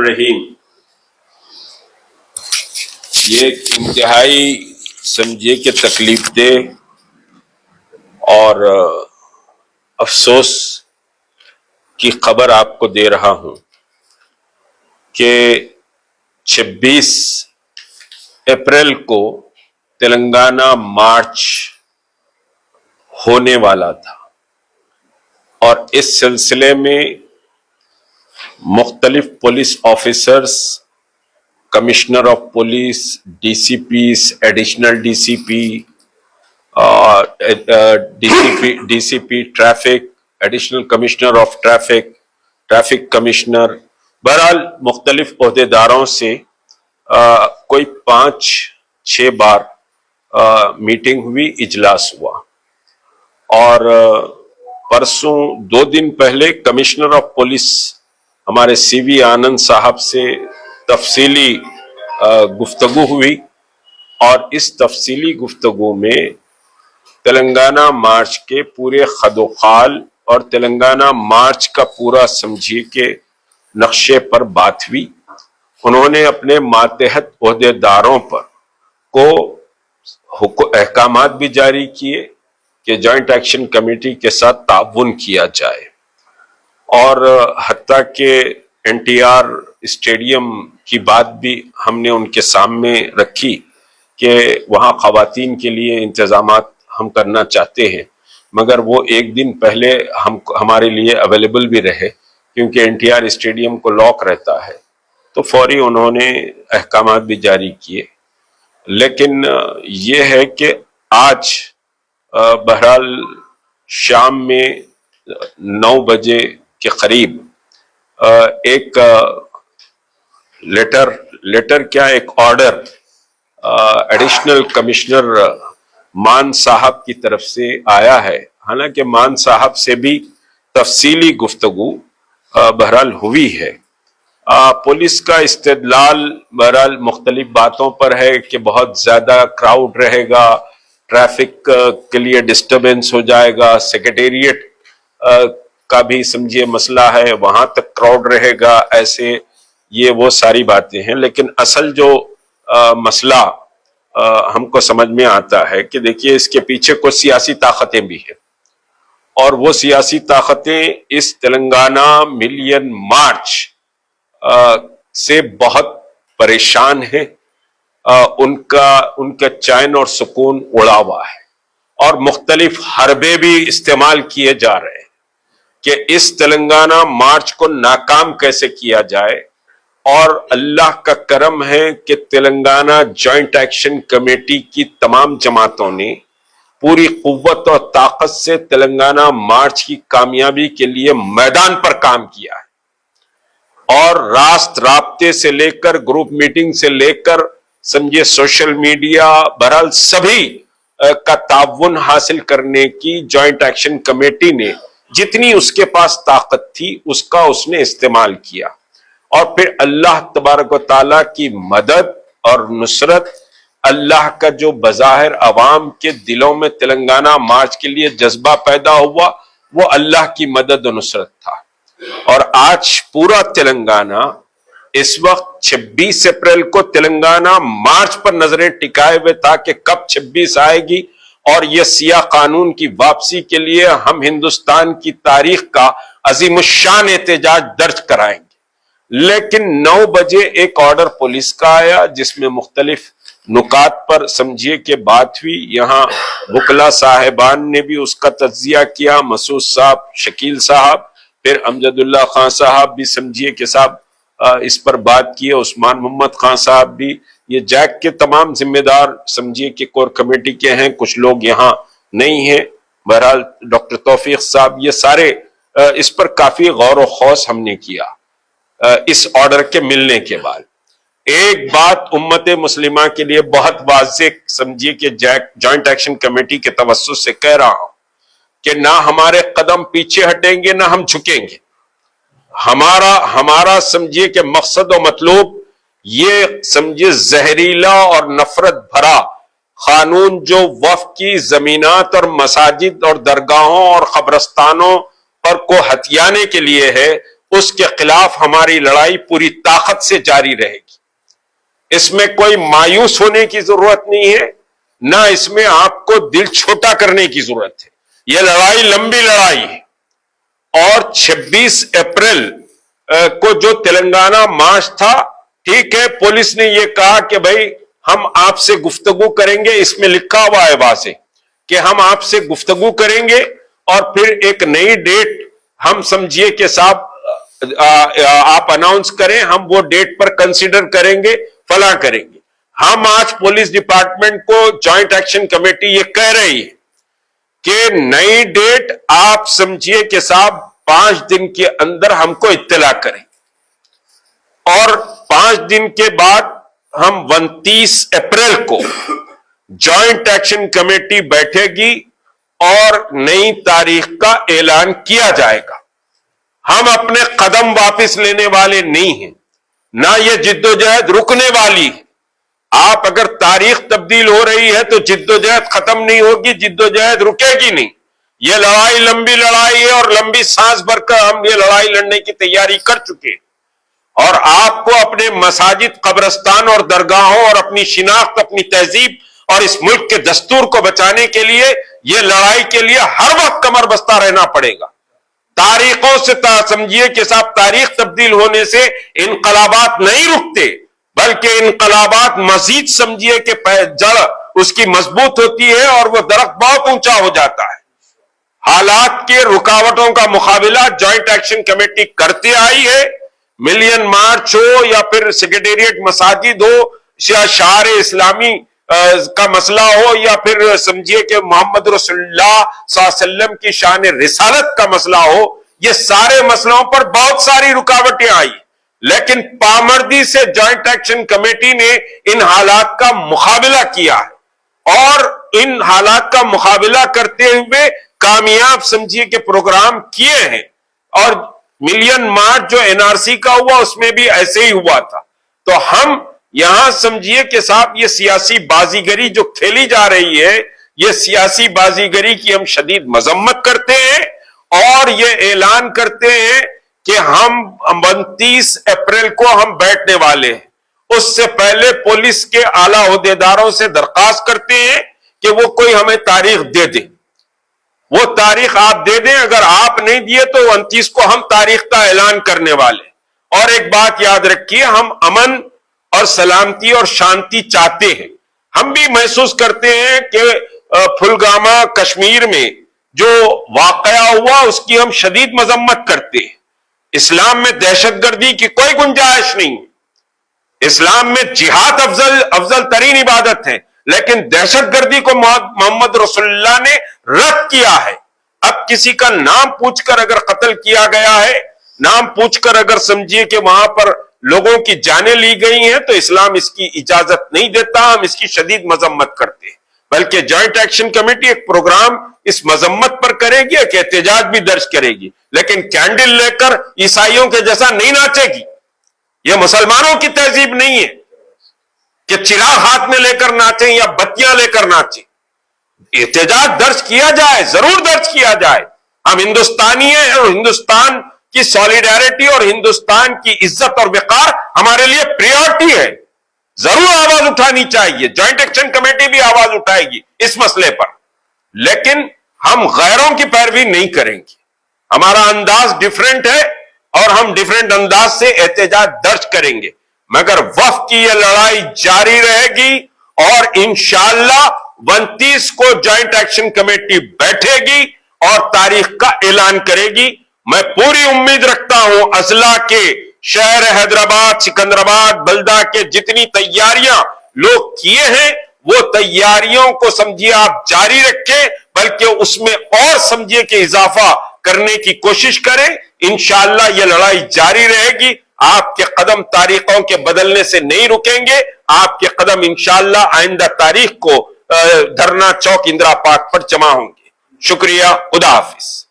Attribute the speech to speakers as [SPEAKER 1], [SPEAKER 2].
[SPEAKER 1] الرحیم. یہ ایک انتہائی سمجھیے کہ تکلیف دہ اور افسوس کی خبر آپ کو دے رہا ہوں کہ 26 اپریل کو تلنگانہ مارچ ہونے والا تھا اور اس سلسلے میں مختلف police officers, commissioner of police, D C Ps, additional D C P traffic, additional commissioner of traffic commissioner, بہرحال مختلف عہدیداروں سے کوئی 5-6 بار میٹنگ ہوئی، اجلاس ہوا. اور پرسوں 2 دن پہلے کمشنر آف پولیس ہمارے سی وی آنند صاحب سے تفصیلی گفتگو ہوئی اور اس تفصیلی گفتگو میں تلنگانہ مارچ کے پورے خد و خال اور تلنگانہ مارچ کا پورا سمجھیے کہ نقشے پر بات ہوئی. انہوں نے اپنے ماتحت عہدیداروں پر کو احکامات بھی جاری کیے کہ جوائنٹ ایکشن کمیٹی کے ساتھ تعاون کیا جائے، اور حتیٰ کہ NTR اسٹیڈیم کی بات بھی ہم نے ان کے سامنے رکھی کہ وہاں خواتین کے لیے انتظامات ہم کرنا چاہتے ہیں، مگر وہ 1 دن پہلے ہمارے لیے اویلیبل بھی رہے کیونکہ NTR اسٹیڈیم کو لاک رہتا ہے، تو فوری انہوں نے احکامات بھی جاری کیے. لیکن یہ ہے کہ آج بہرحال شام میں 9 بجے کے قریب ایک ایک آرڈر ایڈیشنل کمشنر مان صاحب کی طرف سے آیا ہے. حالانکہ مان صاحب سے بھی تفصیلی گفتگو بہرحال ہوئی ہے. پولیس کا استدلال بہرحال مختلف باتوں پر ہے کہ بہت زیادہ کراؤڈ رہے گا، ٹریفک کے لیے ڈسٹربنس ہو جائے گا، سیکریٹریٹ کا بھی سمجھیے مسئلہ ہے، وہاں تک کراؤڈ رہے گا، ایسے یہ وہ ساری باتیں ہیں. لیکن اصل جو مسئلہ ہم کو سمجھ میں آتا ہے کہ دیکھیے اس کے پیچھے کچھ سیاسی طاقتیں بھی ہیں، اور وہ سیاسی طاقتیں اس تلنگانہ ملین مارچ سے بہت پریشان ہیں. ان کا چین اور سکون اڑا ہوا ہے، اور مختلف حربے بھی استعمال کیے جا رہے ہیں کہ اس تلنگانہ مارچ کو ناکام کیسے کیا جائے. اور اللہ کا کرم ہے کہ تلنگانہ جوائنٹ ایکشن کمیٹی کی تمام جماعتوں نے پوری قوت اور طاقت سے تلنگانہ مارچ کی کامیابی کے لیے میدان پر کام کیا ہے، اور راست رابطے سے لے کر گروپ میٹنگ سے لے کر سمجھے سوشل میڈیا، بہرحال سبھی کا تعاون حاصل کرنے کی جوائنٹ ایکشن کمیٹی نے جتنی اس کے پاس طاقت تھی اس کا اس نے استعمال کیا. اور پھر اللہ تبارک و تعالیٰ کی مدد اور نصرت، اللہ کا جو بظاہر عوام کے دلوں میں تلنگانہ مارچ کے لیے جذبہ پیدا ہوا، وہ اللہ کی مدد و نصرت تھا. اور آج پورا تلنگانہ اس وقت 26 اپریل کو تلنگانہ مارچ پر نظریں ٹکائے ہوئے تھا کہ کب 26 آئے گی اور یہ سیاہ قانون کی واپسی کے لیے ہم ہندوستان کی تاریخ کا عظیم الشان احتجاج درج کرائیں گے. لیکن 9 بجے ایک آرڈر پولیس کا آیا جس میں مختلف نکات پر سمجھیے کہ بات ہوئی. یہاں وکلا صاحبان نے بھی اس کا تجزیہ کیا، مسعود صاحب، شکیل صاحب، پھر امجد اللہ خان صاحب بھی سمجھیے کہ صاحب اس پر بات کیے، عثمان محمد خان صاحب بھی، یہ جیک کے تمام ذمہ دار سمجھیے کہ کور کمیٹی کے ہیں، کچھ لوگ یہاں نہیں ہیں. بہرحال ڈاکٹر توفیق صاحب، یہ سارے اس پر کافی غور و خوض ہم نے کیا. اس آرڈر کے ملنے کے بعد ایک بات امت مسلمہ کے لیے بہت واضح سمجھیے کہ جوائنٹ ایکشن کمیٹی کے توسط سے کہہ رہا ہوں کہ نہ ہمارے قدم پیچھے ہٹیں گے، نہ ہم جھکیں گے. ہمارا سمجھیے کہ مقصد و مطلوب یہ سمجھیے زہریلا اور نفرت بھرا قانون جو وقف کی زمینات اور مساجد اور درگاہوں اور قبرستانوں پر کو ہتھیانے کے لیے ہے، اس کے خلاف ہماری لڑائی پوری طاقت سے جاری رہے گی۔ اس میں کوئی مایوس ہونے کی ضرورت نہیں ہے، نہ اس میں آپ کو دل چھوٹا کرنے کی ضرورت ہے۔ یہ لڑائی لمبی لڑائی ہے، اور 26 اپریل کو جو تلنگانہ مارچ تھا، ٹھیک ہے، پولیس نے یہ کہا کہ بھائی ہم آپ سے گفتگو کریں گے، اس میں لکھا ہوا ہے واضح کہ ہم آپ سے گفتگو کریں گے، اور پھر ایک نئی ڈیٹ ہم سمجھیے کہ صاحب آپ اناؤنس کریں، ہم وہ ڈیٹ پر کنسیڈر کریں گے، فلاں کریں گے۔ ہم آج پولیس ڈپارٹمنٹ کو جوائنٹ ایکشن کمیٹی یہ کہہ رہی ہے کہ نئی ڈیٹ آپ سمجھیے کہ صاحب 5 دن کے اندر ہم کو اطلاع کریں، اور 5 دن کے بعد ہم 29 اپریل کو جوائنٹ ایکشن کمیٹی بیٹھے گی اور نئی تاریخ کا اعلان کیا جائے گا۔ ہم اپنے قدم واپس لینے والے نہیں ہیں، نہ یہ جدوجہد رکنے والی ہے۔ آپ اگر تاریخ تبدیل ہو رہی ہے تو جدوجہد ختم نہیں ہوگی، جدوجہد رکے گی نہیں۔ یہ لڑائی لمبی لڑائی ہے، اور لمبی سانس بھر کر ہم یہ لڑائی لڑنے کی تیاری کر چکے ہیں، اور آپ کو اپنے مساجد، قبرستان اور درگاہوں اور اپنی شناخت، اپنی تہذیب اور اس ملک کے دستور کو بچانے کے لیے یہ لڑائی کے لیے ہر وقت کمر بستہ رہنا پڑے گا۔ تاریخوں سے سمجھیے کہ صاحب تاریخ تبدیل ہونے سے انقلابات نہیں رکتے، بلکہ انقلابات مزید سمجھیے کہ جڑ اس کی مضبوط ہوتی ہے اور وہ درخت بہت اونچا ہو جاتا ہے۔ حالات کے رکاوٹوں کا مقابلہ جوائنٹ ایکشن کمیٹی کرتے آئی ہے، ملین مارچ ہو یا پھر سیکریٹریٹ مساجد ہو یا شعار اسلامی کا مسئلہ ہو، یا پھر سمجھیے کہ محمد رسول اللہ صلی اللہ علیہ وسلم کی شان رسالت کا مسئلہ ہو، یہ سارے مسئلوں پر بہت ساری رکاوٹیں آئی، لیکن پامردی سے جوائنٹ ایکشن کمیٹی نے ان حالات کا مقابلہ کیا ہے، اور ان حالات کا مقابلہ کرتے ہوئے کامیاب سمجھیے کہ پروگرام کیے ہیں۔ اور ملین مارچ جو NRC کا ہوا اس میں بھی ایسے ہی ہوا تھا۔ تو ہم یہاں سمجھیے کہ صاحب یہ سیاسی بازیگری جو کھیلی جا رہی ہے، یہ سیاسی بازیگری کی ہم شدید مذمت کرتے ہیں، اور یہ اعلان کرتے ہیں کہ ہم 29 اپریل کو ہم بیٹھنے والے ہیں۔ اس سے پہلے پولیس کے اعلیٰ عہدیداروں سے درخواست کرتے ہیں کہ وہ کوئی ہمیں تاریخ دے دیں، وہ تاریخ آپ دے دیں، اگر آپ نہیں دیے تو 29 کو ہم تاریخ کا اعلان کرنے والے۔ اور ایک بات یاد رکھیے، ہم امن اور سلامتی اور شانتی چاہتے ہیں۔ ہم بھی محسوس کرتے ہیں کہ پھلگامہ کشمیر میں جو واقعہ ہوا اس کی ہم شدید مذمت کرتے ہیں۔ اسلام میں دہشت گردی کی کوئی گنجائش نہیں، اسلام میں جہاد افضل ترین عبادت ہے، لیکن دہشت گردی کو محمد رسول اللہ نے رد کیا ہے۔ اب کسی کا نام پوچھ کر اگر قتل کیا گیا ہے، نام پوچھ کر اگر سمجھیے کہ وہاں پر لوگوں کی جانیں لی گئی ہیں، تو اسلام اس کی اجازت نہیں دیتا، ہم اس کی شدید مذمت کرتے ہیں۔ بلکہ جوائنٹ ایکشن کمیٹی ایک پروگرام اس مذمت پر کرے گی، ایک احتجاج بھی درج کرے گی، لیکن کینڈل لے کر عیسائیوں کے جیسا نہیں ناچے گی۔ یہ مسلمانوں کی تہذیب نہیں ہے کہ چراغ ہاتھ میں لے کر ناچیں یا بتیاں لے کر ناچیں۔ احتجاج درج کیا جائے، ضرور درج کیا جائے، ہم ہندوستانی ہیں، اور ہندوستان کی سولیڈیرٹی اور ہندوستان کی عزت اور وقار ہمارے لیے پریورٹی ہے، ضرور آواز اٹھانی چاہیے، جوائنٹ ایکشن کمیٹی بھی آواز اٹھائے گی اس مسئلے پر، لیکن ہم غیروں کی پیروی نہیں کریں گے۔ ہمارا انداز ڈیفرنٹ ہے، اور ہم ڈیفرنٹ انداز سے احتجاج درج کریں گے، مگر وفد کی یہ لڑائی جاری رہے گی، اور انشاءاللہ 29 کو جوائنٹ ایکشن کمیٹی بیٹھے گی اور تاریخ کا اعلان کرے گی۔ میں پوری امید رکھتا ہوں اضلاع کے شہر حیدرآباد، سکندرآباد، بلدہ کے جتنی تیاریاں لوگ کیے ہیں، وہ تیاریوں کو سمجھیے آپ جاری رکھیں، بلکہ اس میں اور سمجھیے کہ اضافہ کرنے کی کوشش کریں۔ انشاءاللہ یہ لڑائی جاری رہے گی، آپ کے قدم تاریخوں کے بدلنے سے نہیں رکیں گے، آپ کے قدم انشاءاللہ آئندہ تاریخ کو دھرنا چوک اندرا پارک پر جمع ہوں گے۔ شکریہ، خدا حافظ۔